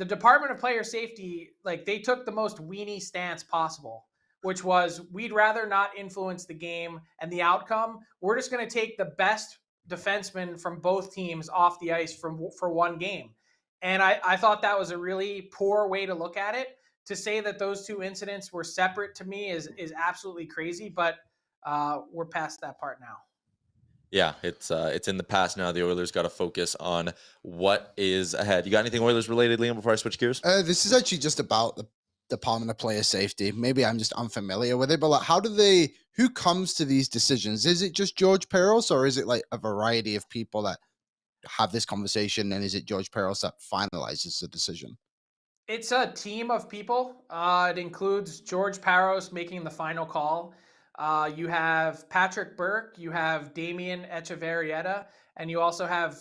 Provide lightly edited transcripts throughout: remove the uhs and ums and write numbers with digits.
the Department of Player Safety, like they took the most weenie stance possible, which was we'd rather not influence the game and the outcome. We're just going to take the best defensemen from both teams off the ice for one game. And I thought that was a really poor way to look at it. To say that those two incidents were separate to me is absolutely crazy, but we're past that part now. Yeah, it's in the past now. The Oilers got to focus on what is ahead. You got anything Oilers related, Liam, before I switch gears? This is actually just about the Department of Player Safety. Maybe I'm just unfamiliar with it, but like, who comes to these decisions? Is it just George Peros, or is it like a variety of people that have this conversation, and is it George Peros that finalizes the decision? It's a team of people. It includes George Parros making the final call. You have Patrick Burke, you have Damian Echeverrieta, and you also have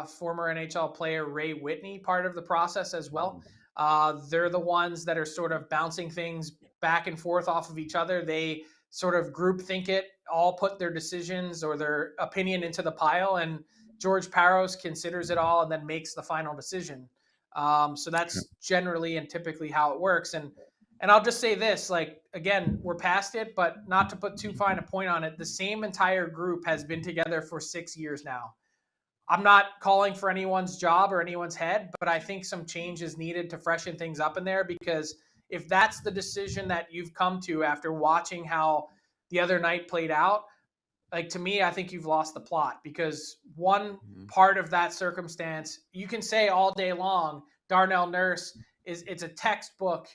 former NHL player Ray Whitney part of the process as well. They're the ones that are sort of bouncing things back and forth off of each other. They sort of group think it, all put their decisions or their opinion into the pile, and George Parros considers it all and then makes the final decision. So that's generally and typically how it works. And I'll just say this, like, again, we're past it, but not to put too fine a point on it. The same entire group has been together for 6 years now. I'm not calling for anyone's job or anyone's head, but I think some change is needed to freshen things up in there, because if that's the decision that you've come to after watching how the other night played out, like, to me, I think you've lost the plot, because one part of that circumstance, you can say all day long, Darnell Nurse it's a textbook,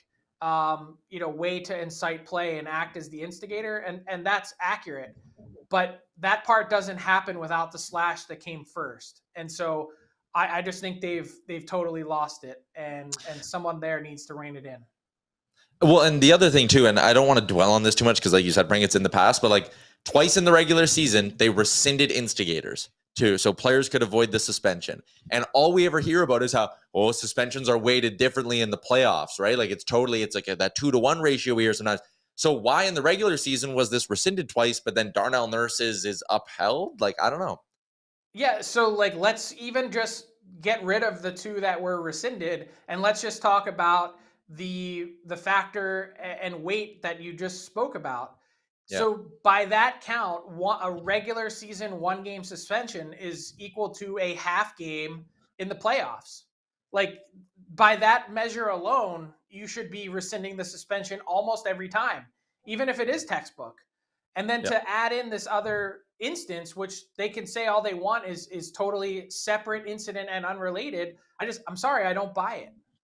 way to incite play and act as the instigator. And that's accurate, but that part doesn't happen without the slash that came first. And so I just think they've totally lost it, and someone there needs to rein it in. Well, and the other thing too, and I don't want to dwell on this too much because, like you said, bring it's in the past, but like twice in the regular season, they rescinded instigators too, so players could avoid the suspension. And all we ever hear about is how, suspensions are weighted differently in the playoffs, right? Like it's like that 2-to-1 ratio we hear sometimes. So why in the regular season was this rescinded twice, but then Darnell Nurse's is upheld? Like, I don't know. Yeah, so like let's even just get rid of the two that were rescinded, and let's just talk about the factor and weight that you just spoke about. Yeah. So by that count, a regular season 1-game suspension is equal to a half game in the playoffs. Like, by that measure alone, you should be rescinding the suspension almost every time, even if it is textbook. And then to add in this other instance, which they can say all they want is totally separate incident and unrelated, I'm sorry, I don't buy it.